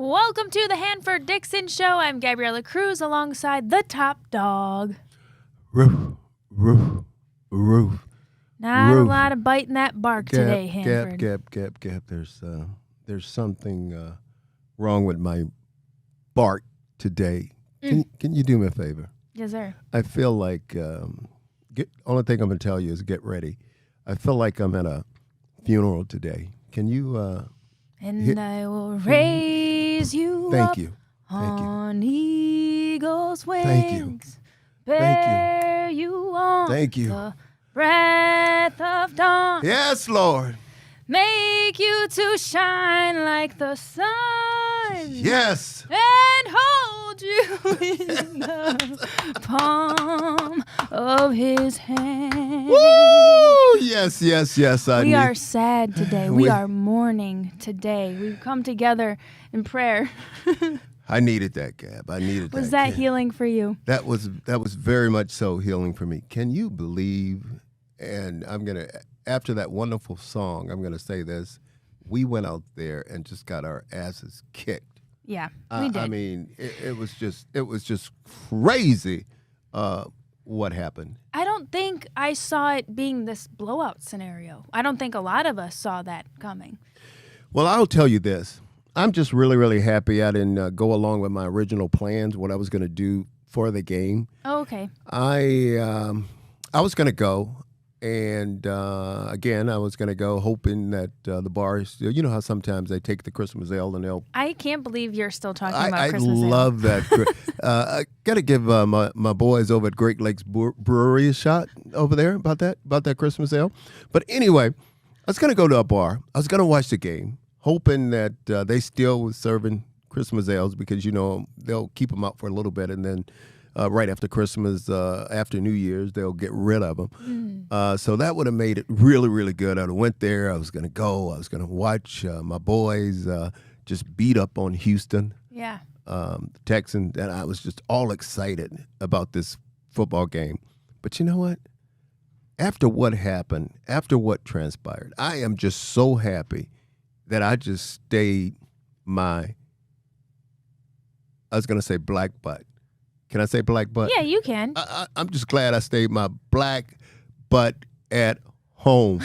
Welcome to the Hanford Dixon Show. I'm Gabriella Cruz alongside the top dog. Roof. Not a lot of biting that bark today, Hanford. Gap. There's something wrong with my bark today. Can you do me a favor? Yes, sir. I feel like only thing I'm gonna tell you is get ready. I feel like I'm at a funeral today. Can you? I will raise you Thank up you. on eagle's wings. Thank you. Bear you on Thank you. the breath of dawn. Yes, Lord. Make you to shine like the sun. Yes. And hold you in the palm of his hand. Woo! Yes. We are sad today. We are mourning today. We've come together in prayer. I needed that, Gab. I needed that. Was that healing for you? That was very much so healing for me. Can you believe? And after that wonderful song, I'm gonna say this: we went out there and just got our asses kicked. Yeah, we did. I mean, it was just crazy. What happened? I don't think I saw it being this blowout scenario. I don't think a lot of us saw that coming. Well, I'll tell you this. I'm just really, really happy I didn't go along with my original plans, what I was going to do for the game. Oh, okay. I was going to go, and again, I was going to go hoping that the bars, you know how sometimes they take the Christmas ale and they'll. I can't believe you're still talking about Christmas ale. I love that. I got to give my boys over at Great Lakes Brewery a shot over there about that Christmas ale. But anyway, I was going to go to a bar. I was going to watch the game, hoping that they still was serving Christmas ales because, you know, they'll keep them out for a little bit and then right after Christmas, after New Year's, they'll get rid of them. So that would have made it really, really good. I went there. I was going to go. I was going to watch my boys just beat up on Houston. Yeah. The Texans, and I was just all excited about this football game. But you know what? After what happened, after what transpired, I am just so happy that I just stayed I was going to say black butt. Can I say black butt? Yeah, you can. I'm just glad I stayed my black butt at home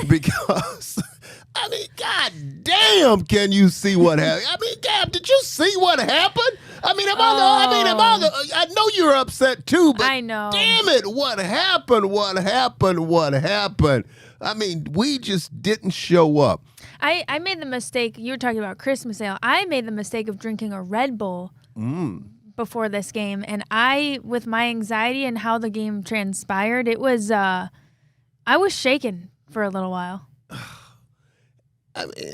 because, I mean, God damn, can you see what happened? I mean, Gab, did you see what happened? I mean, I know you're upset too, but I know. Damn it, what happened? I mean, we just didn't show up. I made the mistake. You were talking about Christmas ale. I made the mistake of drinking a Red Bull before this game, and with my anxiety and how the game transpired, it was I was shaken for a little while. I mean,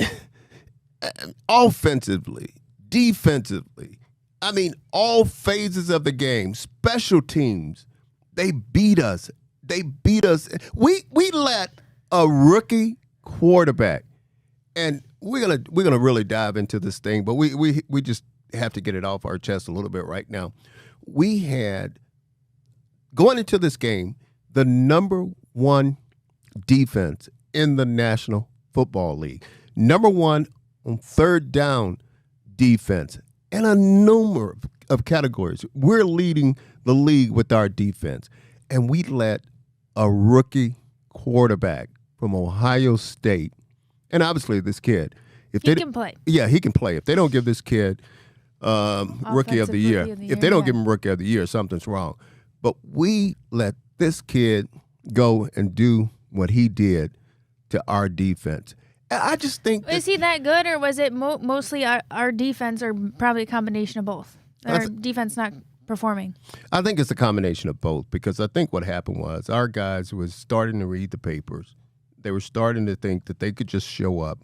offensively, defensively, I mean, all phases of the game, special teams, they beat us. We let a rookie quarterback, and we're gonna really dive into this thing, but we just have to get it off our chest a little bit right now. We had, going into this game, the number one defense in the National Football League. Number one on third down defense. And a number of categories. We're leading the league with our defense. And we let a rookie quarterback from Ohio State, and obviously this kid, He can play. Yeah, he can play. If they don't give this kid Rookie of the Year. If they don't give him Rookie of the Year, something's wrong. But we let this kid go and do what he did to our defense. And I just think... Is he that good, or was it mostly our defense, or probably a combination of both? Our defense not performing? I think it's a combination of both, because I think what happened was our guys was starting to read the papers. They were starting to think that they could just show up,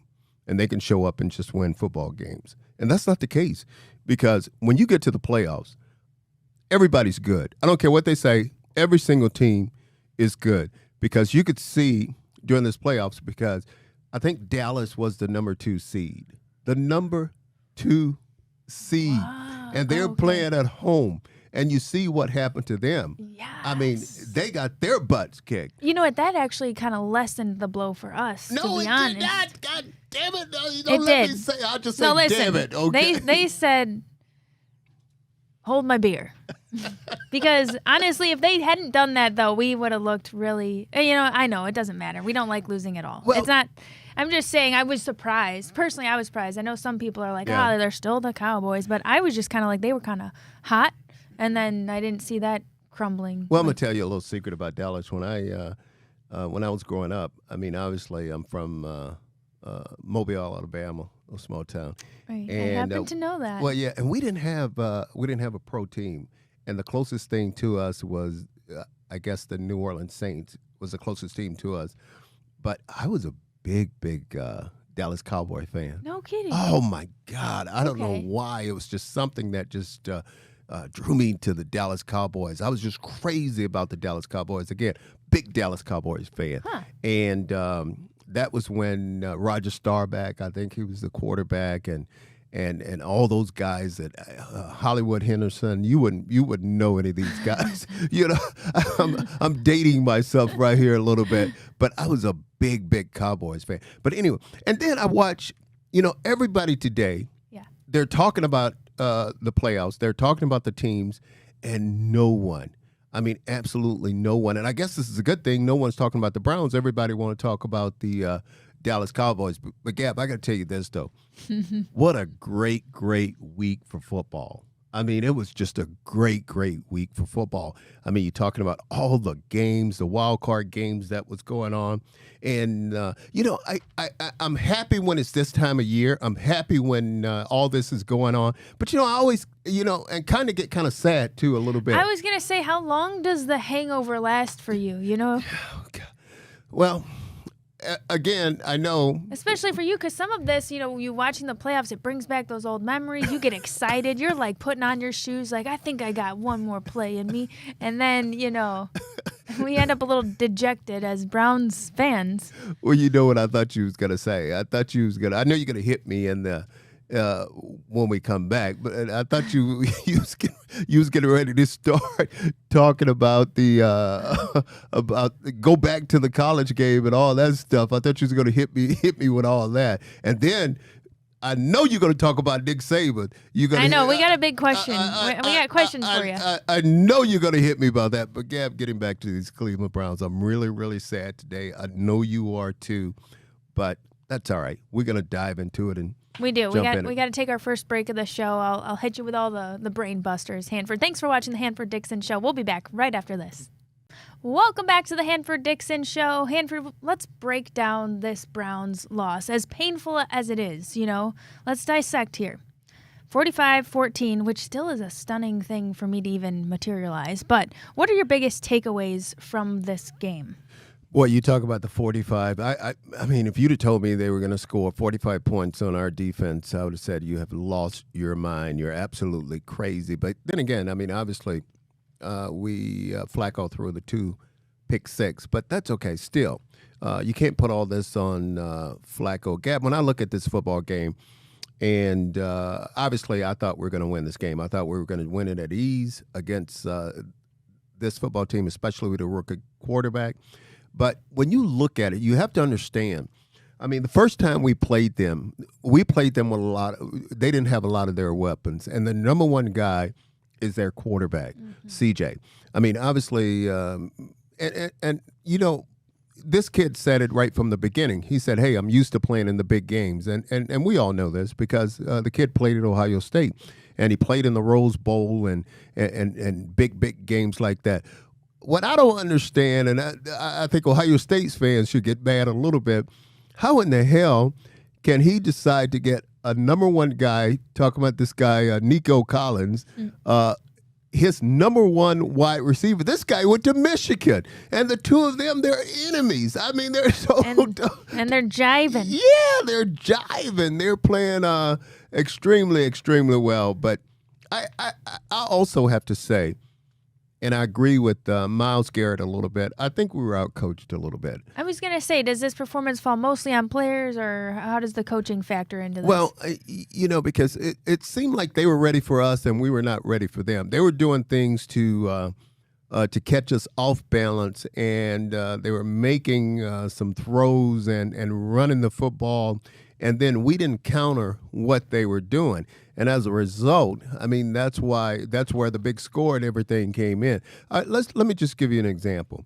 and they can show up and just win football games. And that's not the case, because when you get to the playoffs, everybody's good. I don't care what they say. Every single team is good, because you could see during this playoffs, because I think Dallas was the number 2 seed. The number 2 seed. Wow. And they're playing at home. and you see what happened to them. Yes. I mean, they got their butts kicked. You know what? That actually kind of lessened the blow for us, to be honest. Did not. God damn it. No, you don't It let did. me say. I'll just say, No, listen, damn it. Okay. They said, hold my beer. Because honestly, if they hadn't done that, though, we would have looked really, I know it doesn't matter. We don't like losing at all. Well, it's not, I'm just saying I was surprised. Personally, I was surprised. I know some people are like, Yeah. they're still the Cowboys. But I was just kind of like, they were kind of hot. And then I didn't see that crumbling. Well, I'm going to tell you a little secret about Dallas. When I was growing up, I mean, obviously, I'm from Mobile, Alabama, a small town. Right. And, I happen to know that. Well, yeah, and we didn't have a pro team, and the closest thing to us was, I guess, the New Orleans Saints was the closest team to us. But I was a big Dallas Cowboy fan. No kidding. Oh my God, I don't know Okay. why. It was just something that just drew me to the Dallas Cowboys. I was just crazy about the Dallas Cowboys. Again, big Dallas Cowboys fan. Huh. And that was when Roger Staubach, I think he was the quarterback, and all those guys that Hollywood Henderson. You wouldn't know any of these guys. I'm dating myself right here a little bit, but I was a big Cowboys fan. But anyway, and then I watch, everybody today. Yeah. They're talking about the playoffs. They're talking about the teams, and no one. I mean, absolutely no one. And I guess this is a good thing. No one's talking about the Browns. Everybody want to talk about the Dallas Cowboys. But Gab, I got to tell you this, though. What a great week for football. I mean, it was just a great week for football. I mean, you're talking about all the games, the wild card games that was going on. And, I'm happy when it's this time of year. I'm happy when all this is going on. But, I always, and kind of get kind of sad, too, a little bit. I was going to say, how long does the hangover last for you, Oh, God. Well, again, I know. Especially for you, because some of this, you watching the playoffs, it brings back those old memories. You get excited. You're like putting on your shoes, like, I think I got one more play in me. And then, we end up a little dejected as Browns fans. Well, you know what I thought you was going to say. I know you're going to hit me in the when we come back, but I thought you was getting ready to start talking about the about go back to the college game and all that stuff. I thought you was going to hit me with all that, and then I know you're going to talk about Nick Saban. I know we got a big question. We got questions for you. I know you're going to hit me about that, but Gab, getting back to these Cleveland Browns, I'm really sad today. I know you are too, but that's all right. We're going to dive into it and. We do. We got to take our first break of the show. I'll hit you with all the brain busters, Hanford. Thanks for watching the Hanford Dixon Show. We'll be back right after this. Welcome back to the Hanford Dixon Show. Hanford, let's break down this Browns loss, as painful as it is. Let's dissect here. 45-14, which still is a stunning thing for me to even materialize. But what are your biggest takeaways from this game? Well, you talk about the 45. I mean, if you'd have told me they were going to score 45 points on our defense, I would have said you have lost your mind. You're absolutely crazy. But then again, I mean, obviously, Flacco threw the 2 pick 6, but that's okay. Still, you can't put all this on Flacco. Gab, when I look at this football game, and obviously, I thought we were going to win this game. I thought we were going to win it at ease against this football team, especially with a rookie quarterback. But when you look at it, you have to understand. I mean, the first time we played them with they didn't have a lot of their weapons. And the number one guy is their quarterback, CJ. I mean, obviously, this kid said it right from the beginning. He said, hey, I'm used to playing in the big games. And we all know this because the kid played at Ohio State. And he played in the Rose Bowl and big games like that. What I don't understand, and I think Ohio State's fans should get mad a little bit, how in the hell can he decide to get a number one guy, talking about this guy, Nico Collins, his number one wide receiver? This guy went to Michigan, and the two of them, they're enemies. I mean, they're so and they're jiving. Yeah, they're jiving. They're playing extremely well. But I also have to say, And I agree with Myles Garrett a little bit. I think we were outcoached a little bit. I was going to say, does this performance fall mostly on players, or how does the coaching factor into this? Well, because it seemed like they were ready for us and we were not ready for them. They were doing things to catch us off balance, and they were making some throws and running the football, and then we didn't counter what they were doing. And as a result, I mean, that's where the big score and everything came in. Let me just give you an example.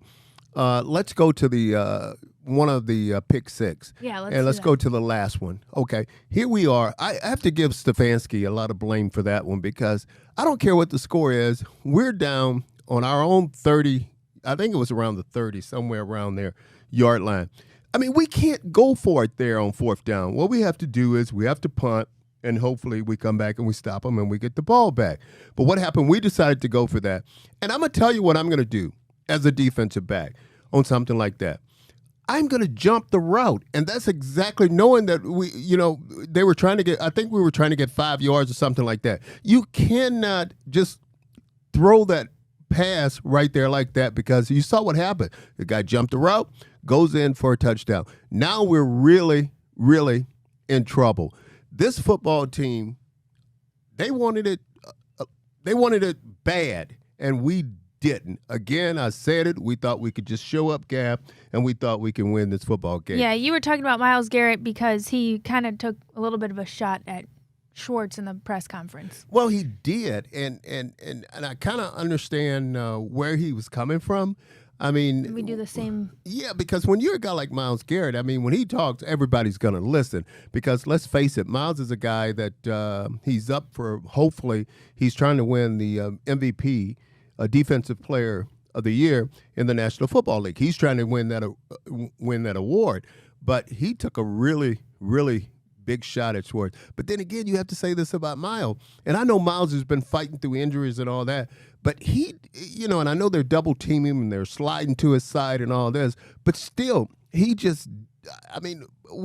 Let's go to the one of the pick six. Yeah, let's go to the last one. Okay, here we are. I have to give Stefanski a lot of blame for that one, because I don't care what the score is. We're down on our own 30. I think it was around the 30, somewhere around there, yard line. I mean, we can't go for it there on fourth down. What we have to do is we have to punt, and hopefully we come back and we stop them and we get the ball back. But what happened? We decided to go for that. And I'm going to tell you what I'm going to do as a defensive back on something like that. I'm going to jump the route. And that's exactly knowing that they were trying to get, I think we were trying to get 5 yards or something like that. You cannot just throw that pass right there like that, because you saw what happened. The guy jumped the route, goes in for a touchdown. Now we're really, really in trouble. This football team, they wanted it bad, and we didn't. Again, I said it. We thought we could just show up, Gab, and we thought we can win this football game. Yeah, you were talking about Myles Garrett because he kind of took a little bit of a shot at Schwartz in the press conference. Well, he did, and I kind of understand where he was coming from. I mean, we do the same. Yeah, because when you're a guy like Myles Garrett, I mean, when he talks, everybody's going to listen. Because let's face it, Myles is a guy that he's up for, hopefully, he's trying to win the MVP, Defensive Player of the Year in the National Football League. He's trying to win that award. But he took a really, really big shot at Schwartz. But then again, you have to say this about Myles. And I know Myles has been fighting through injuries and all that. But he, and I know they're double teaming him and they're sliding to his side and all this. But still, we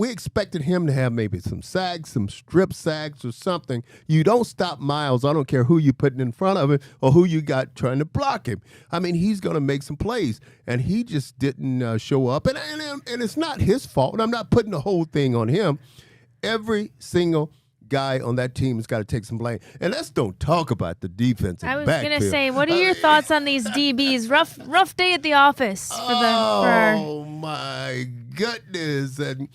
expected him to have maybe some sacks, some strip sacks or something. You don't stop Myles. I don't care who you putting in front of him or who you got trying to block him. I mean, he's going to make some plays. And he just didn't show up. And it's not his fault. I'm not putting the whole thing on him. Every single guy on that team has got to take some blame. And let's don't talk about the defensive backfield. I was going to say, what are your thoughts on these DBs? Rough day at the office for my goodness. And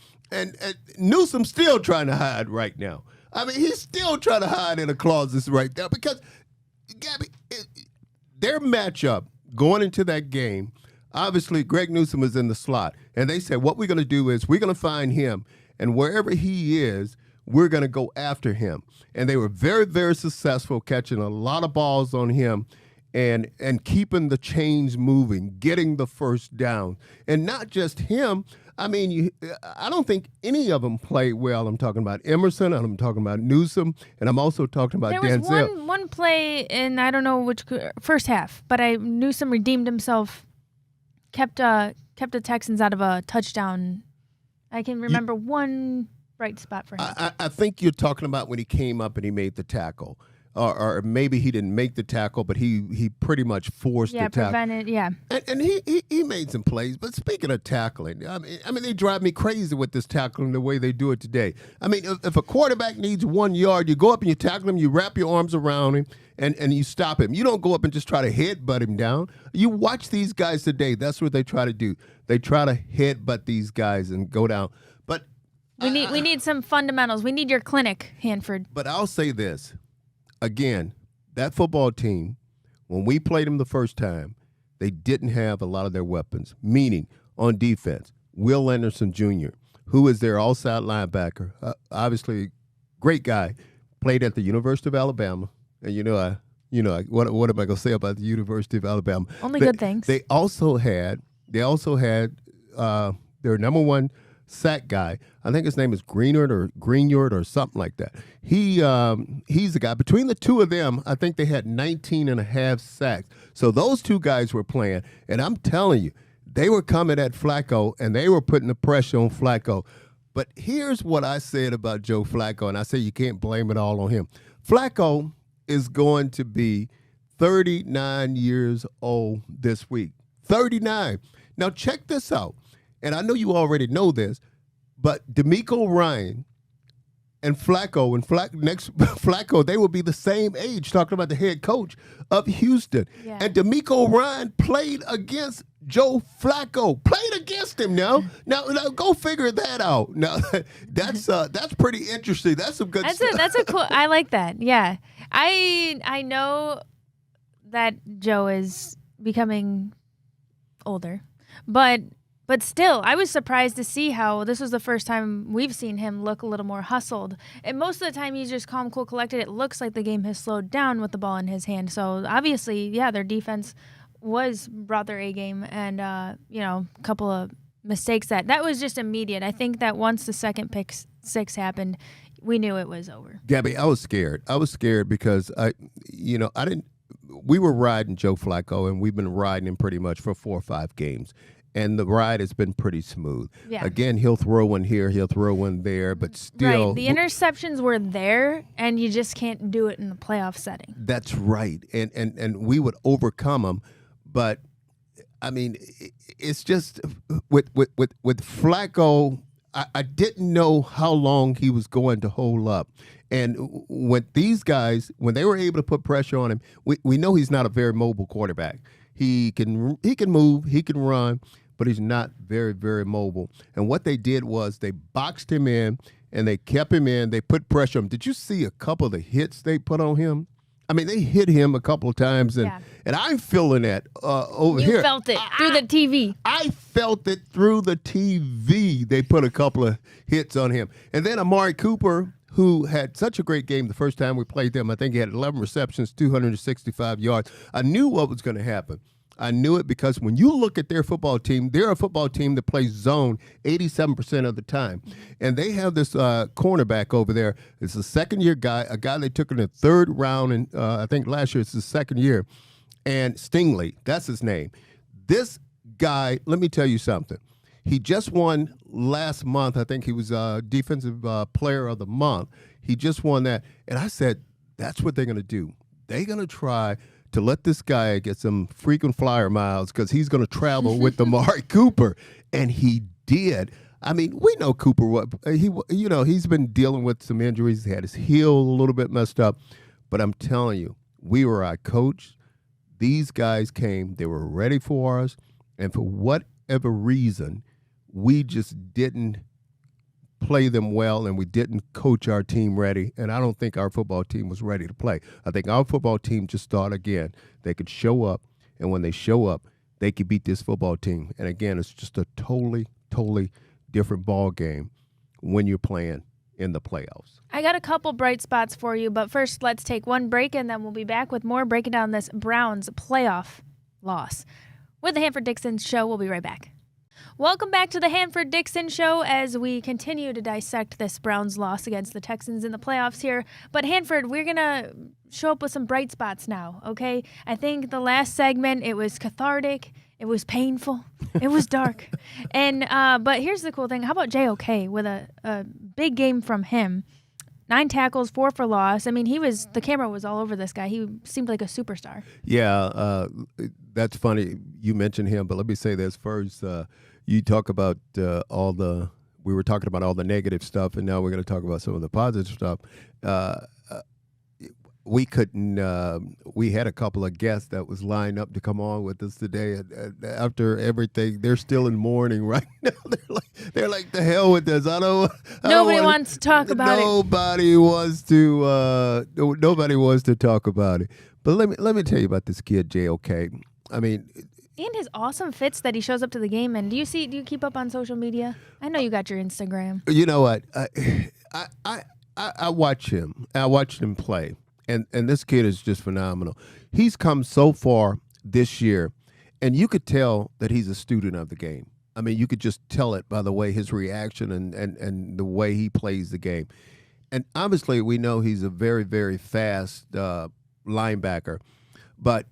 Newsom's still trying to hide right now. I mean, he's still trying to hide in a closet right there, because, Gabby, their matchup going into that game, obviously Greg Newsome was in the slot. And they said, what we're going to do is we're going to find him, and wherever he is, we're going to go after him. And they were very, very successful, catching a lot of balls on him and keeping the chains moving, getting the first down. And not just him. I mean, I don't think any of them played well. I'm talking about Emerson, and I'm talking about Newsome, and I'm also talking about Denzel. There was one play in, I don't know which, first half, but Newsome redeemed himself, kept the Texans out of a touchdown. I can remember one bright spot for him. I think you're talking about when he came up and he made the tackle. Or maybe he didn't make the tackle, but he pretty much forced the tackle. Prevented, yeah. And he made some plays. But speaking of tackling, I mean, they drive me crazy with this tackling the way they do it today. I mean, if a quarterback needs 1 yard, you go up and you tackle him, you wrap your arms around him, and you stop him. You don't go up and just try to headbutt him down. You watch these guys today. That's what they try to do. They try to headbutt these guys and go down. But we need some fundamentals. We need your clinic, Hanford. But I'll say this. Again, that football team, when we played them the first time, they didn't have a lot of their weapons, meaning on defense, Will Anderson Jr., who is their outside linebacker, obviously great guy, played at the University of Alabama. And what am I going to say about the University of Alabama? Only good things. They also had their number one sack guy. I think his name is Greenyard or something like that. He's the guy. Between the two of them, I think they had 19 and a half sacks. So those two guys were playing, and I'm telling you, they were coming at Flacco, and they were putting the pressure on Flacco. But here's what I said about Joe Flacco, and I say you can't blame it all on him. Flacco is going to be 39 years old this week. 39. Now, check this out. And I know you already know this, but DeMeco Ryan and Flacco, Flacco, they will be the same age, talking about the head coach of Houston. Yeah. And DeMeco Ryan played against Joe Flacco. Played against him now. Now go figure that out. Now that's pretty interesting. That's some good stuff. That's a cool. I like that. Yeah. I know that Joe is becoming older, but still, I was surprised to see how this was the first time we've seen him look a little more hustled. And most of the time, he's just calm, cool, collected. It looks like the game has slowed down with the ball in his hand. So obviously, yeah, their defense brought their A game, and a couple of mistakes that was just immediate. I think that once the second pick six happened, we knew it was over. Gabby, I was scared. I was scared because I didn't. We were riding Joe Flacco, and we've been riding him pretty much for 4 or 5 games. And the ride has been pretty smooth. Yeah. Again, he'll throw one here, he'll throw one there, but still. Right. The interceptions were there, and you just can't do it in a playoff setting. That's right. And we would overcome them. But, I mean, it's just with Flacco, I didn't know how long he was going to hold up. And when these guys, when they were able to put pressure on him, we know he's not a very mobile quarterback. He can move, he can run, but he's not very, very mobile. And what they did was they boxed him in, and they kept him in. They put pressure on him. Did you see a couple of the hits they put on him? I mean, they hit him a couple of times, and I'm feeling that over here. You felt it through the TV. I felt it through the TV. They put a couple of hits on him. And then Amari Cooper, who had such a great game the first time we played them. I think he had 11 receptions, 265 yards. I knew what was going to happen. I knew it because when you look at their football team, they're a football team that plays zone 87% of the time. And they have this cornerback over there. It's a second-year guy, a guy they took in the 3rd round, and I think last year it's his 2nd year. And Stingley, that's his name. This guy, let me tell you something. He just won last month. I think he was Defensive Player of the Month. He just won that. And I said, that's what they're going to do. They're going to try to let this guy get some frequent flyer miles because he's going to travel with Amari Cooper. And he did. I mean, we know Cooper. He's been dealing with some injuries. He had his heel a little bit messed up. But I'm telling you, we were our coach. These guys came. They were ready for us. And for whatever reason, we just didn't play them well, and we didn't coach our team ready. And I don't think our football team was ready to play. I think our football team just thought, again, they could show up, and when they show up, they could beat this football team. And, again, it's just a totally, totally different ball game when you're playing in the playoffs. I got a couple bright spots for you, but first let's take one break, and then we'll be back with more breaking down this Browns playoff loss. With the Hanford Dixon Show, we'll be right back. Welcome back to the Hanford Dixon Show as we continue to dissect this Browns loss against the Texans in the playoffs here. But Hanford, we're going to show up with some bright spots now, okay? I think the last segment, it was cathartic, it was painful, it was dark. And but here's the cool thing. How about JOK with a big game from him? 9 tackles, 4 for loss. I mean, the camera was all over this guy. He seemed like a superstar. Yeah, that's funny. You mentioned him, but let me say this first. You talk about we were talking about all the negative stuff, and now we're going to talk about some of the positive stuff. We couldn't. We had a couple of guests that was lined up to come on with us today, and after everything, they're still in mourning right now. They're like the hell with this. Nobody wants to talk about it. Nobody wants to talk about it. But let me tell you about this kid, JOK. I mean. And his awesome fits that he shows up to the game. And do you keep up on social media? I know you got your Instagram. You know what? I watch him. I watched him play. And this kid is just phenomenal. He's come so far this year, and you could tell that he's a student of the game. I mean, you could just tell it by the way his reaction and the way he plays the game. And obviously, we know he's a very, very fast linebacker. But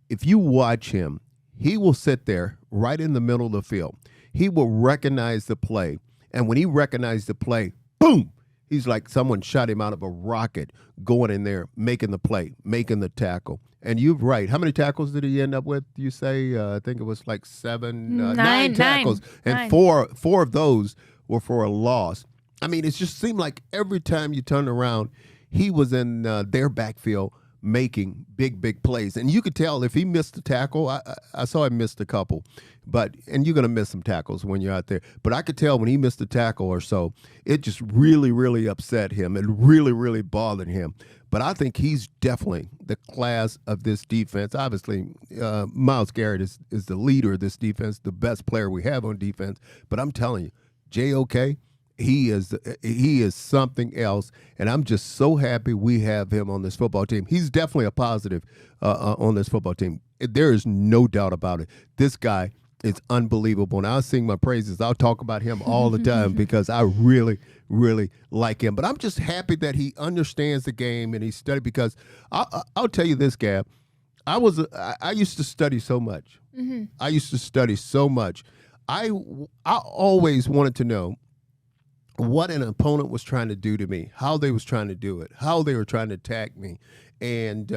if you watch him, he will sit there right in the middle of the field. He will recognize the play. And when he recognizes the play, boom, He's like someone shot him out of a rocket, going in there, making the play, making the tackle. And you're right. How many tackles did he end up with, you say? I think it was like nine tackles. And four of those were for a loss. I mean, it just seemed like every time you turned around, he was in their backfield making big plays. And you could tell if he missed a tackle, I saw him missed a couple. And you're going to miss some tackles when you're out there. But I could tell when he missed a tackle or so, it just really upset him and really bothered him. But I think he's definitely the class of this defense. Obviously, Myles Garrett is the leader of this defense, the best player we have on defense. But I'm telling you, J.O.K., he is something else, and I'm just so happy we have him on this football team. He's definitely a positive on this football team. There is no doubt about it. This guy is unbelievable, and I'll sing my praises. I'll talk about him all the time because I really like him. But I'm just happy that he understands the game and he studied, because I'll tell you this, Gab. I used to study so much. Mm-hmm. I used to study so much. I always wanted to know what an opponent was trying to do to me, how they was trying to do it, how they were trying to attack me. And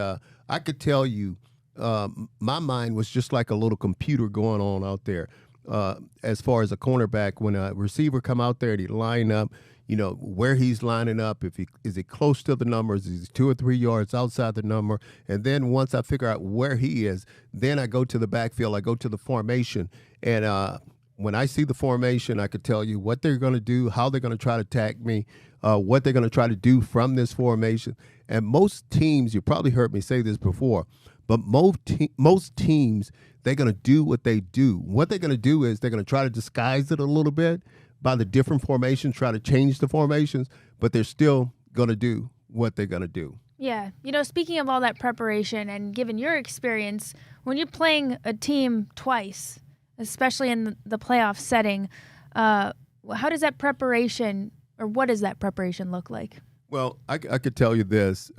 I could tell you, my mind was just like a little computer going on out there. As far as a cornerback, when a receiver come out there and he line up, where he's lining up, is he close to the numbers, is he 2 or 3 yards outside the number, and then once I figure out where he is, then I go to the backfield, I go to the formation, and when I see the formation, I could tell you what they're going to do, how they're going to try to attack me, what they're going to try to do from this formation. And most teams, you probably heard me say this before, but most teams, they're going to do what they do. What they're going to do is they're going to try to disguise it a little bit by the different formations, try to change the formations, but they're still going to do what they're going to do. Yeah. Speaking of all that preparation and given your experience, when you're playing a team twice, especially in the playoff setting, how does that preparation, or what does that preparation look like? Well, I could tell you this.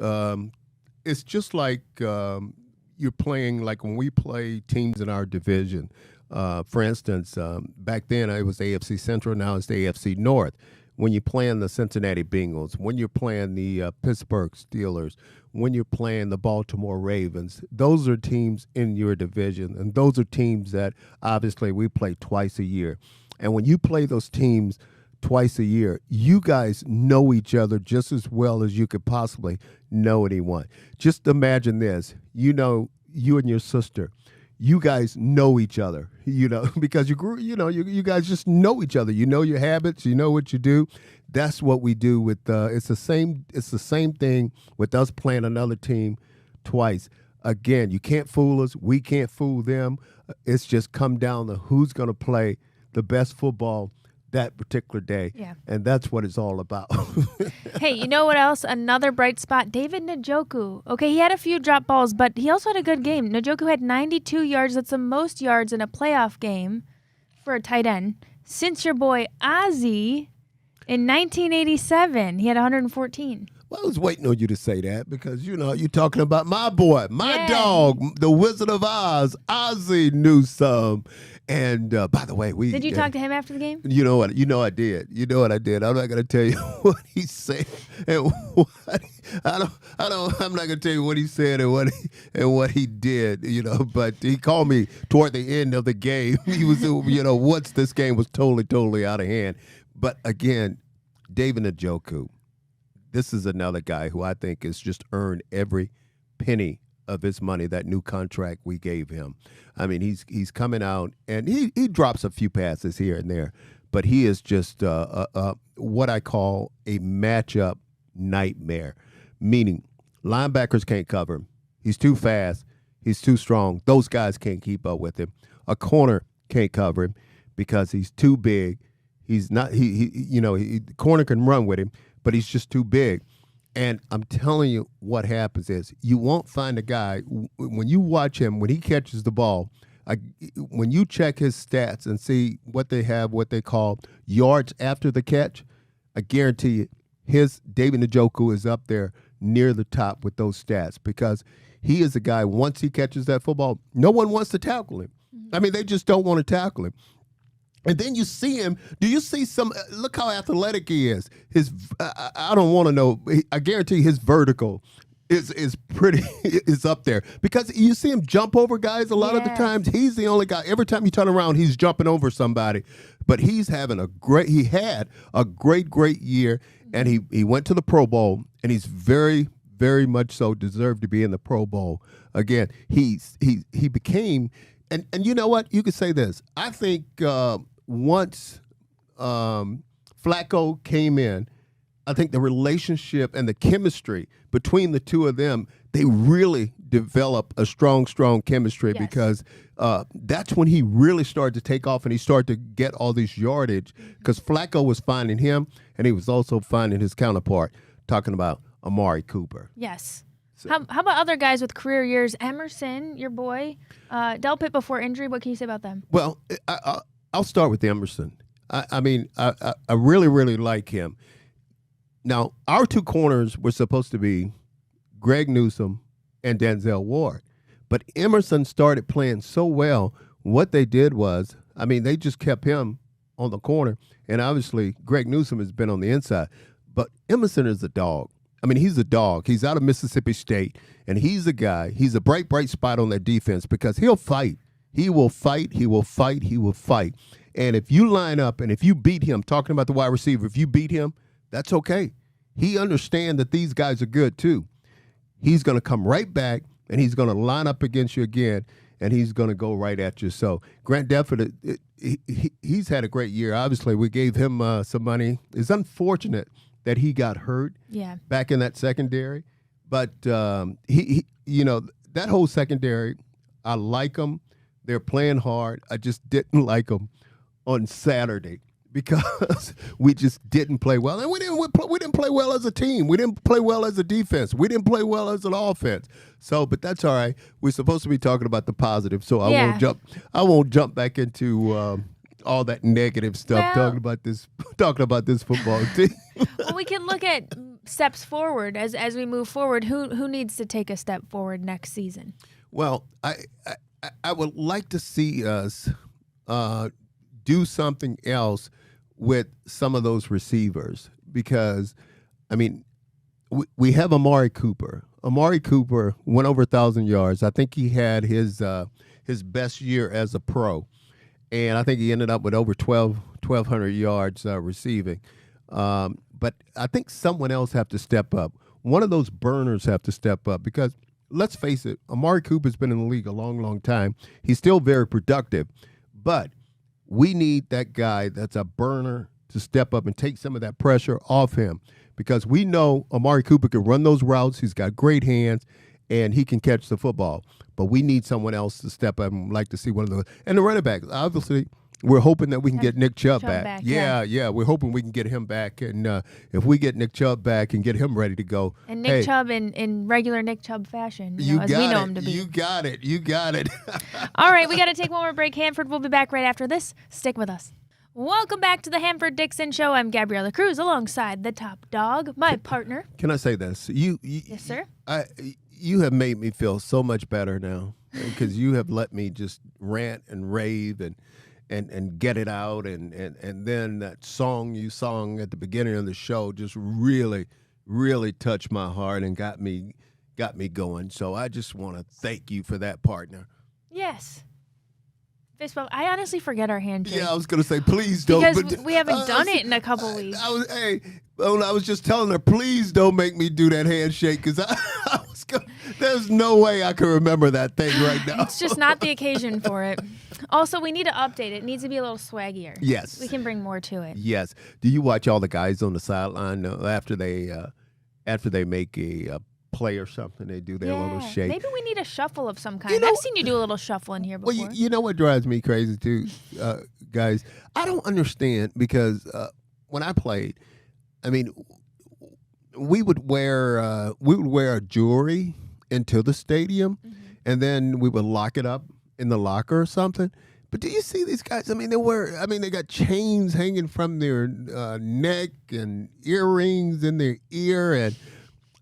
It's just like you're playing, like when we play teams in our division. For instance, back then it was AFC Central, now it's the AFC North. When you're playing the Cincinnati Bengals, when you're playing the Pittsburgh Steelers, when you're playing the Baltimore Ravens, those are teams in your division, and those are teams that obviously we play twice a year. And when you play those teams twice a year, you guys know each other just as well as you could possibly know anyone. Just imagine this, you and your sister, you guys know each other, because you guys just know each other. You know your habits, you know what you do. That's what we do with it's the same thing with us playing another team twice. Again, you can't fool us, we can't fool them. It's just come down to who's going to play the best football that particular day. Yeah. And that's what it's all about. Hey, you know what else? Another bright spot, David Njoku. Okay, he had a few drop balls, but he also had a good game. Njoku had 92 yards. That's the most yards in a playoff game for a tight end since your boy Ozzie in 1987. He had 114. Well, I was waiting on you to say that because, you're talking about my boy, my dog, the Wizard of Oz, Ozzie Newsome. And by the way, did you talk to him after the game? You know what? I did. You know what I did. I'm not going to tell you what he said and what I'm not going to tell you what he said and what he did. But he called me toward the end of the game. He was, once this game was totally out of hand. But again, David Njoku, this is another guy who I think has just earned every penny of his money, that new contract we gave him. I mean, he's coming out, and he drops a few passes here and there, but he is just what I call a matchup nightmare, meaning linebackers can't cover him. He's too fast. He's too strong. Those guys can't keep up with him. A corner can't cover him because he's too big. He's not. The corner can run with him, but he's just too big. And I'm telling you, what happens is you won't find a guy, when you watch him, when he catches the ball, when you check his stats and see what they have, what they call yards after the catch, I guarantee you, David Njoku is up there near the top with those stats, because he is a guy, once he catches that football, no one wants to tackle him. I mean, they just don't want to tackle him. And then you see him. Do you see some? Look how athletic he is. I don't want to know. I guarantee his vertical is pretty is up there because you see him jump over guys a lot of the times. He's the only guy. Every time you turn around, he's jumping over somebody. But he's having he had a great year, and he went to the Pro Bowl, and he's very, very much so deserved to be in the Pro Bowl. Again, he became, and you know what? You could say this. I think once Flacco came in, I think the relationship and the chemistry between the two of them, they really develop a strong chemistry because that's when he really started to take off and he started to get all this yardage because Flacco was finding him and he was also finding his counterpart, talking about Amari Cooper. Yes. So. How about other guys with career years? Emerson, your boy, Delpit before injury. What can you say about them? Well, I'll start with Emerson. I mean, I really, really like him. Now, our two corners were supposed to be Greg Newsome and Denzel Ward. But Emerson started playing so well, what they did was, I mean, they just kept him on the corner. And obviously, Greg Newsome has been on the inside. But Emerson is a dog. I mean, he's a dog. He's out of Mississippi State. And he's a guy, he's a bright spot on that defense because he'll fight. He will fight. He will fight. He will fight. And if you line up and if you beat him, talking about the wide receiver, if you beat him, that's okay. He understands that these guys are good too. He's going to come right back, and he's going to line up against you again, and he's going to go right at you. So Grant Delpit, he's had a great year. Obviously, we gave him some money. It's unfortunate that he got hurt back in that secondary. But, he that whole secondary, I like them. They're playing hard. I just didn't like them on Saturday because we just didn't play well. And we didn't play well as a team. We didn't play well as a defense. We didn't play well as an offense. So, but that's all right. We're supposed to be talking about the positive, so I won't jump back into all that negative stuff talking about this football team. Well, we can look at steps forward as we move forward. Who needs to take a step forward next season? Well, I would like to see us do something else with some of those receivers because, I mean, we have Amari Cooper. Amari Cooper went over 1,000 yards. I think he had his best year as a pro, and I think he ended up with over 1,200 yards receiving. But I think someone else have to step up. One of those burners have to step up because, let's face it, Amari Cooper's been in the league a long time. He's still very productive, but we need that guy that's a burner to step up and take some of that pressure off him because we know Amari Cooper can run those routes. He's got great hands, and he can catch the football. But we need someone else to step up and like to see one of those. And the running backs, obviously, we're hoping that we can get Nick Chubb back. Yeah, we're hoping we can get him back. And if we get Nick Chubb back and get him ready to go. And Nick Chubb in regular Nick Chubb fashion, as we know him to be. You got it. All right, we got to take one more break. Hanford will be back right after this. Stick with us. Welcome back to the Hanford Dixon Show. I'm Gabriella Cruz alongside the top dog, my partner. Can I say this? Yes, sir. You have made me feel so much better now because you have let me just rant and rave and get it out, and then that song you sung at the beginning of the show just really, really touched my heart and got me going. So I just want to thank you for that, partner. Yes. Fist bump. I honestly forget our handshake. Yeah, I was going to say, please don't. Because we haven't done it in a couple weeks. I was just telling her, please don't make me do that handshake because there's no way I can remember that thing right now. It's just not the occasion for it. Also, we need to update it. It needs to be a little swaggier. Yes. We can bring more to it. Yes. Do you watch all the guys on the sideline after they make a play or something? They do their little shake. Maybe we need a shuffle of some kind. I've seen you do a little shuffle in here before. Well, you know what drives me crazy too, guys? I don't understand because when I played, I mean, we would wear a jewelry into the stadium, and then we would lock it up in the locker or something. But do you see these guys? I mean, they got chains hanging from their neck and earrings in their ear, and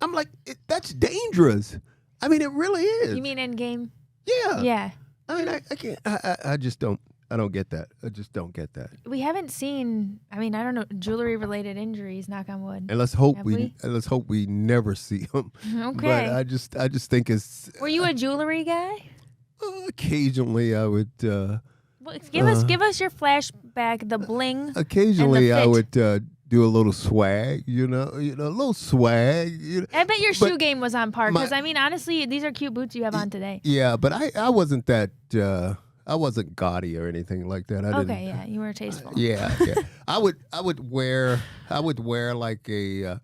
I'm like, that's dangerous. I mean, it really is. You mean in game? Yeah. Yeah. I mean, I can't. I just don't I don't get that. I just don't get that. We haven't seen, I mean, I don't know, jewelry-related injuries, knock on wood. And let's hope we never see them. Okay. But I just think it's. Were you a jewelry guy? Occasionally, I would. Well, give us your flashback, the bling. Occasionally, and the I fit. would do a little swag. You know, a little swag. I bet your shoe game was on par because I mean, honestly, these are cute boots you have on today. Yeah, but I wasn't that. I wasn't gaudy or anything like that. Okay, yeah, you were tasteful. Yeah. I would wear like a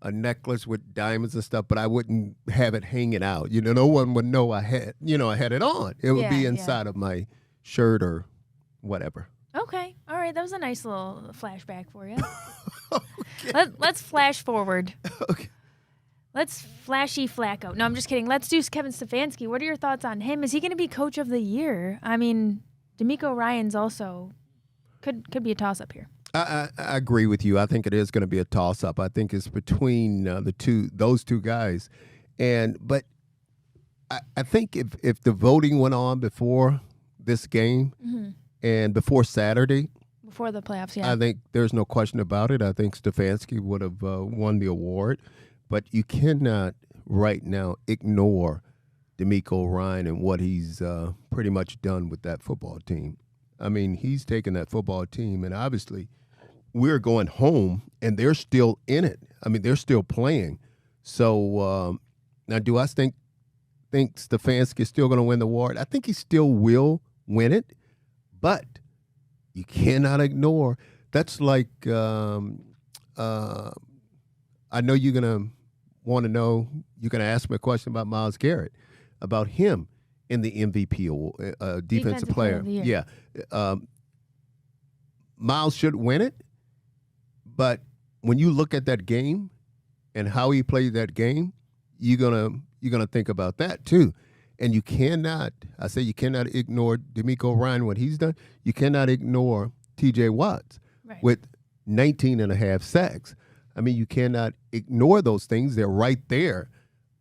necklace with diamonds and stuff, but I wouldn't have it hanging out. No one would know I had it on. It would be inside of my shirt or whatever. Okay, all right, that was a nice little flashback for you. Okay. Let's flash forward. Okay. Let's flashy Flacco. No, I'm just kidding. Let's do Kevin Stefanski. What are your thoughts on him? Is he going to be coach of the year? I mean, DeMeco Ryans also could be a toss-up here. I agree with you. I think it is going to be a toss-up. I think it's between those two guys. But I think if the voting went on before this game and before Saturday, before the playoffs, yeah, I think there's no question about it. I think Stefanski would have won the award. But you cannot right now ignore DeMeco Ryan and what he's pretty much done with that football team. I mean, he's taken that football team, and obviously we're going home, and they're still in it. I mean, they're still playing. So now do I think Stefanski is still going to win the award? I think he still will win it, but you cannot ignore. That's like I know you're going to want to know, you're going to ask me a question about Myles Garrett, about him in the MVP award, defensive player. Yeah. Myles should win it, but when you look at that game and how he played that game, you're gonna think about that too. And you cannot ignore DeMeco Ryan, what he's done. You cannot ignore TJ Watts with 19 and a half sacks. I mean, you cannot ignore those things. They're right there.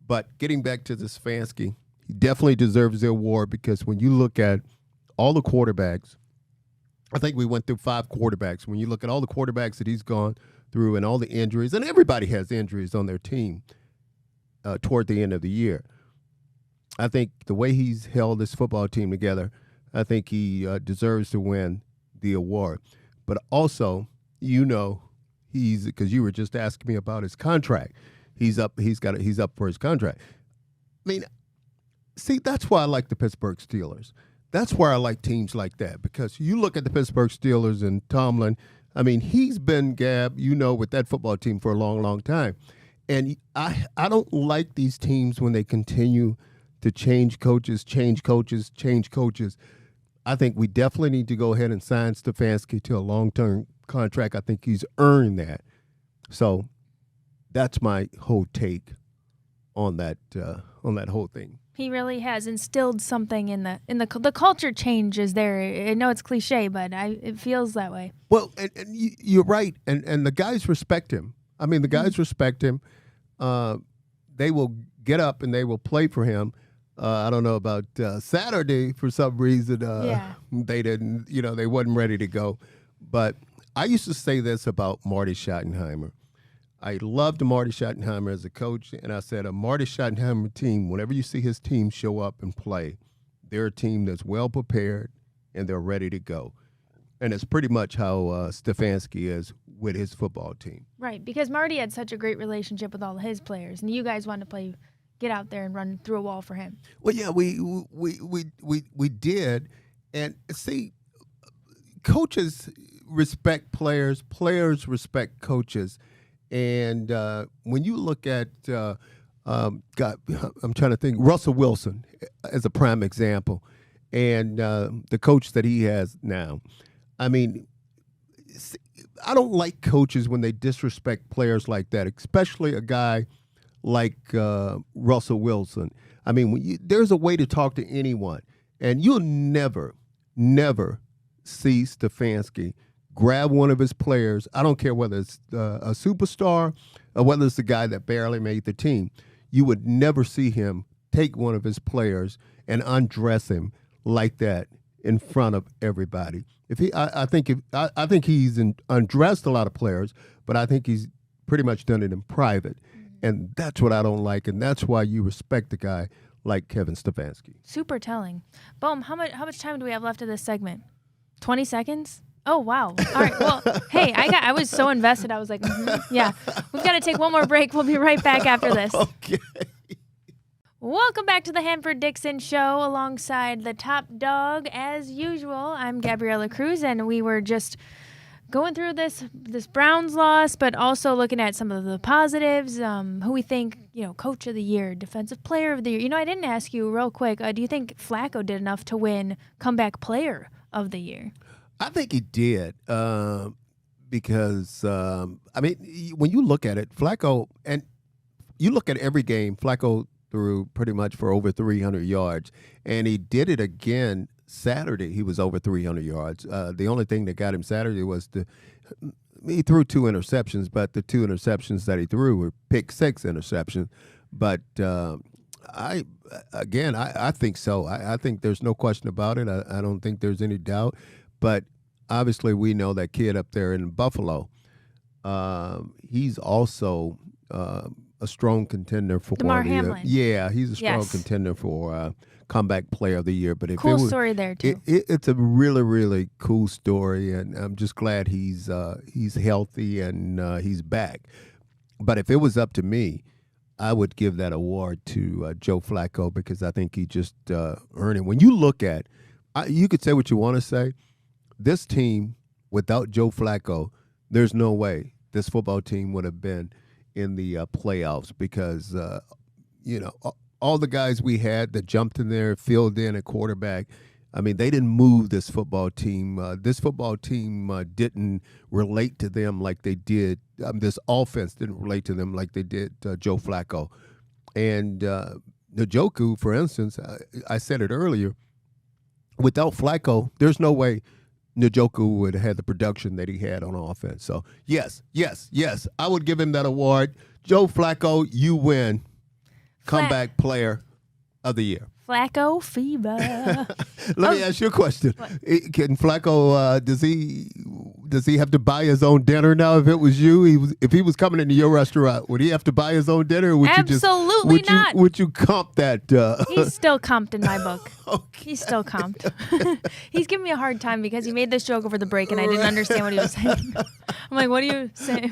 But getting back to the Stefanski, he definitely deserves the award because when you look at all the quarterbacks, I think we went through 5 quarterbacks. When you look at all the quarterbacks that he's gone through and all the injuries, and everybody has injuries on their team toward the end of the year, I think the way he's held this football team together, I think he deserves to win the award. But also, because you were just asking me about his contract. He's up for his contract. I mean, see, that's why I like the Pittsburgh Steelers. That's why I like teams like that, because you look at the Pittsburgh Steelers and Tomlin. I mean, he's been, Gab, with that football team for a long, long time. And I don't like these teams when they continue to change coaches. I think we definitely need to go ahead and sign Stefanski to a long-term contract. I think he's earned that. So that's my whole take on that whole thing. He really has instilled something in the culture change is there. I know it's cliche, but it feels that way. Well, and you're right, and the guys respect him. I mean, the guys respect him. They will get up and they will play for him. I don't know about Saturday for some reason. They didn't. They wasn't ready to go. But I used to say this about Marty Schottenheimer. I loved Marty Schottenheimer as a coach, and I said a Marty Schottenheimer team, whenever you see his team show up and play, they're a team that's well prepared and they're ready to go. And it's pretty much how Stefanski is with his football team. Right, because Marty had such a great relationship with all of his players, and you guys wanted to get out there and run through a wall for him. Well, yeah, we did, and see, coaches respect players, players respect coaches. And when you look at, I'm trying to think, Russell Wilson as a prime example, and the coach that he has now. I mean, I don't like coaches when they disrespect players like that, especially a guy like Russell Wilson. I mean, there's a way to talk to anyone, and you'll never see Stefanski grab one of his players. I don't care whether it's a superstar or whether it's the guy that barely made the team. You would never see him take one of his players and undress him like that in front of everybody. I think he's undressed a lot of players, but I think he's pretty much done it in private, and that's what I don't like, and that's why you respect a guy like Kevin Stefanski. Super telling. Boom. How much time do we have left of this segment? 20 seconds? Oh, wow. All right. Well, hey, I was so invested. I was like, yeah. We've got to take one more break. We'll be right back after this. Okay. Welcome back to the Hanford Dixon Show alongside the top dog. As usual, I'm Gabriella Cruz, and we were just going through this Browns loss, but also looking at some of the positives, who we think, coach of the year, defensive player of the year. I didn't ask you real quick, do you think Flacco did enough to win comeback player of the year? I think he did because, when you look at it, Flacco, and you look at every game, Flacco threw pretty much for over 300 yards, and he did it again Saturday. He was over 300 yards. The only thing that got him Saturday was he threw 2 interceptions, but the 2 interceptions that he threw were pick 6 interceptions. But I think so. I think there's no question about it. I don't think there's any doubt. But obviously, we know that kid up there in Buffalo. He's also a strong contender for DeMar Hamlin. Yeah, he's a strong contender for comeback player of the year. But if cool story there too. It's a really, really cool story, and I'm just glad he's healthy and he's back. But if it was up to me, I would give that award to Joe Flacco because I think he just earned it. When you look at, you could say what you want to say. This team, without Joe Flacco, there's no way this football team would have been in the playoffs because, all the guys we had that jumped in there, filled in at quarterback, they didn't move this football team. This football team didn't relate to them like they did. This offense didn't relate to them like they did Joe Flacco. And Njoku, for instance, I said it earlier, without Flacco, there's no way Njoku would have had the production that he had on offense. So, yes, I would give him that award. Joe Flacco, you win comeback player of the year. Flacco fever. Let me ask you a question. What? Can Flacco, does he have to buy his own dinner now? If it was you, if he was coming into your restaurant, would he have to buy his own dinner? Or would Absolutely not. Would you comp that? He's still comped in my book. Okay. He's still comped. He's giving me a hard time because he made this joke over the break and I didn't understand what he was saying. I'm like, what are you saying?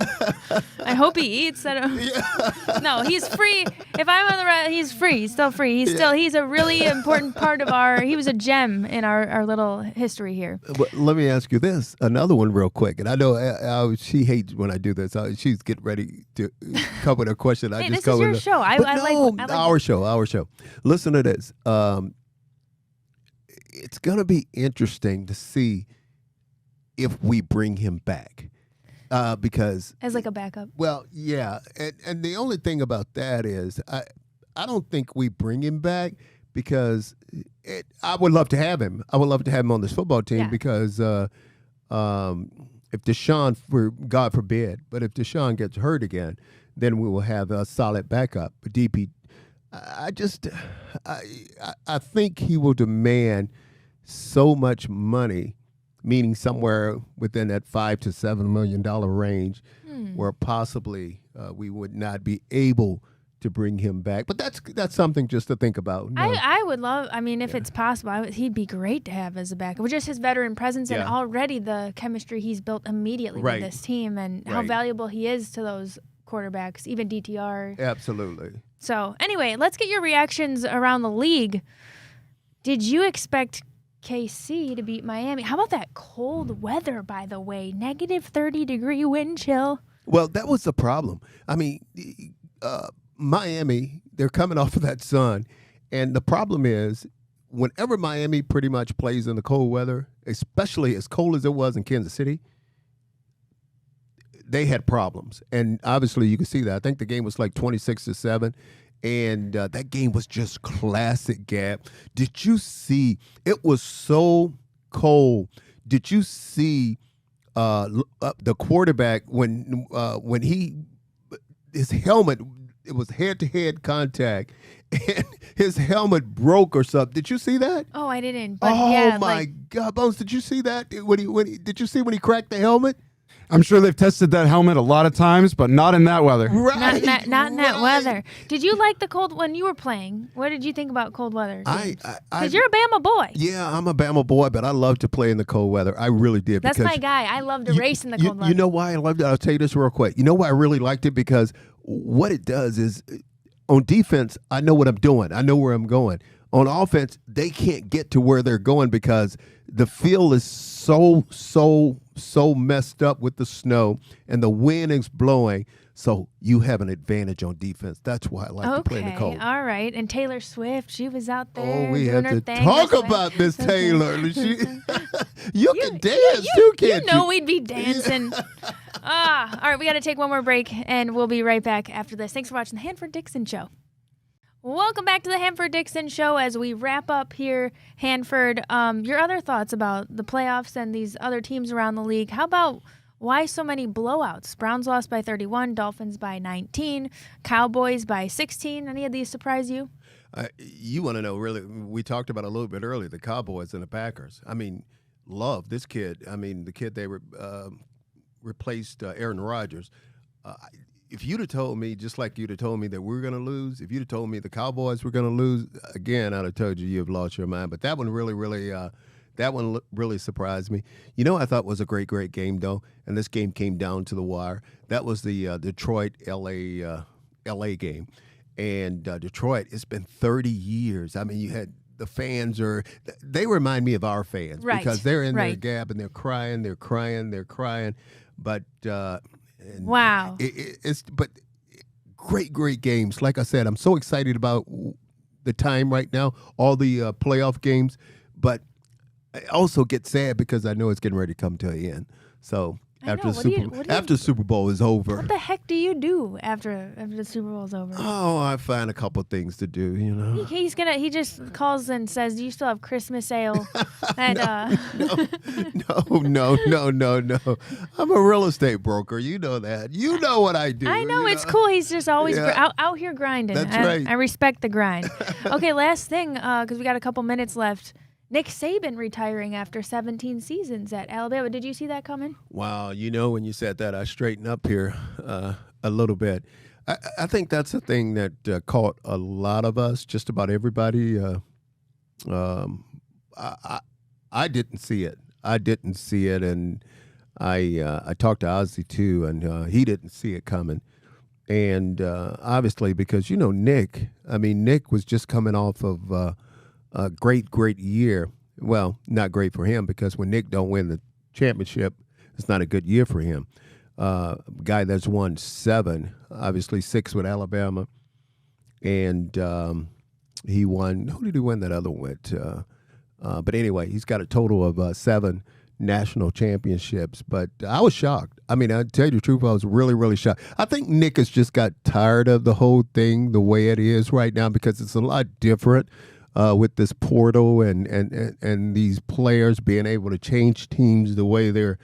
I hope he eats. No, he's free. If I'm on the right, he's free. He's still free. He's a really important part of he was a gem in our little history here. But let me ask you this, another one real quick. And I know she hates when I do this. She's getting ready to cover the question. Hey, this is your show. I like our show. Listen to this. It's going to be interesting to see if we bring him back. Because as like a backup. Well, yeah. And the only thing about that is I don't think we bring him back because I would love to have him. I would love to have him on this football team because if Deshaun, God forbid, but if Deshaun gets hurt again, then we will have a solid backup. But DP, I think he will demand so much money, meaning somewhere within that $5 to $7 million range, where possibly we would not be able to bring him back. But that's something just to think about. No. I would love, if it's possible, he'd be great to have as a backup. Just his veteran presence and already the chemistry he's built immediately with this team and how valuable he is to those quarterbacks, even DTR. Absolutely. So anyway, let's get your reactions around the league. Did you expect KC to beat Miami? How about that cold weather, by the way? Negative 30-degree wind chill. Well, that was the problem. Miami, they're coming off of that sun. And the problem is, whenever Miami pretty much plays in the cold weather, especially as cold as it was in Kansas City, they had problems. And obviously you can see that. I think the game was like 26-7. And that game was just classic, Gab. Did you see? It was so cold. Did you see the quarterback when his helmet it was head-to-head contact, and his helmet broke or something. Did you see that? Oh, I didn't. But Oh yeah, my God, Bones! Did you see that? Did you see when he cracked the helmet? I'm sure they've tested that helmet a lot of times, but not in that weather. Right. Not in that weather. Did you like the cold when you were playing? What did you think about cold weather? Because you're a Bama boy. Yeah, I'm a Bama boy, but I love to play in the cold weather. I really did. That's my guy. I love to race in the cold weather. You know why I loved it? I'll tell you this real quick. You know why I really liked it? Because what it does is, on defense, I know what I'm doing. I know where I'm going. On offense, they can't get to where they're going because the field is so messed up with the snow and the wind is blowing. So you have an advantage on defense. That's why I like to play in the cold. All right. And Taylor Swift, she was out there. Oh, we doing have her to thing talk about Miss Taylor. You can dance too, can't you? You know we'd be dancing. All right, we got to take one more break, and we'll be right back after this. Thanks for watching the Hanford Dixon Show. Welcome back to the Hanford Dixon Show as we wrap up here, Hanford. Your other thoughts about the playoffs and these other teams around the league. How about why so many blowouts? Browns lost by 31, Dolphins by 19, Cowboys by 16. Any of these surprise you? You want to know, really, we talked about a little bit earlier, the Cowboys and the Packers. I mean, love this kid. I mean, the kid they replaced Aaron Rodgers. If you'd have told me, just like you'd have told me that we're going to lose, if you'd have told me the Cowboys were going to lose, again, I'd have told you you've lost your mind. But that one really surprised me. You know, I thought was a great game, though, and this game came down to the wire. That was the Detroit-LA game. And Detroit, it's been 30 years. I mean, you had the fans they remind me of our fans. Right. Because they're in their gap and they're crying. But wow. But great games. Like I said, I'm so excited about the time right now, all the playoff games. But I also get sad because I know it's getting ready to come to an end. So after the Super Bowl is over. What the heck do you do after the Super Bowl is over? Oh, I find a couple things to do, you know. He just calls and says, "Do you still have Christmas ale?" And, No. I'm a real estate broker. You know that. You know what I do. I know it's cool. He's just always out here grinding. That's right. I respect the grind. Okay, last thing, because we got a couple minutes left. Nick Saban retiring after 17 seasons at Alabama. Did you see that coming? Wow. You know, when you said that, I straightened up here a little bit. I think that's the thing that caught a lot of us, just about everybody. I didn't see it. And I talked to Ozzy, too, and he didn't see it coming. And obviously, because, you know, Nick was just coming off of a great year. Well, not great for him because when Nick don't win the championship, it's not a good year for him. Guy that's won 7, obviously 6 with Alabama, and he won. Who did he win that other one with? But anyway, he's got a total of 7 national championships. But I was shocked. I mean, I tell you the truth, I was really shocked. I think Nick has just got tired of the whole thing the way it is right now because it's a lot different. With this portal and these players being able to change teams the way they're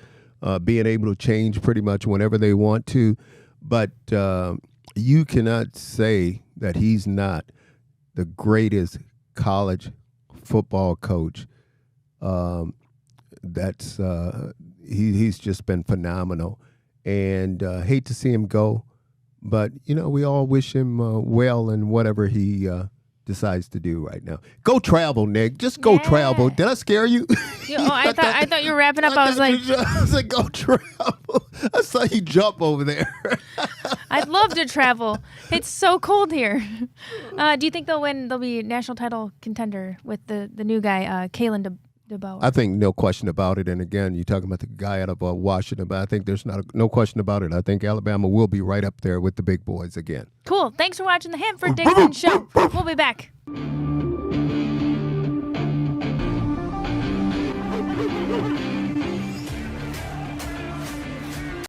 being able to change pretty much whenever they want to. But you cannot say that he's not the greatest college football coach. He's just been phenomenal. And hate to see him go. But, you know, we all wish him well in whatever he decides to do right now. Go travel, Nick. Just go travel. Did I scare you? I thought you were wrapping up. I was like, go travel. I saw you jump over there. I'd love to travel. It's so cold here. Do you think they'll win? They'll be national title contender with the new guy, Kalen DeBoer? I think no question about it. And again, you're talking about the guy out of Washington, but I think there's no question about it. I think Alabama will be right up there with the big boys again. Cool. Thanks for watching the Hanford Dixon Show. We'll be back.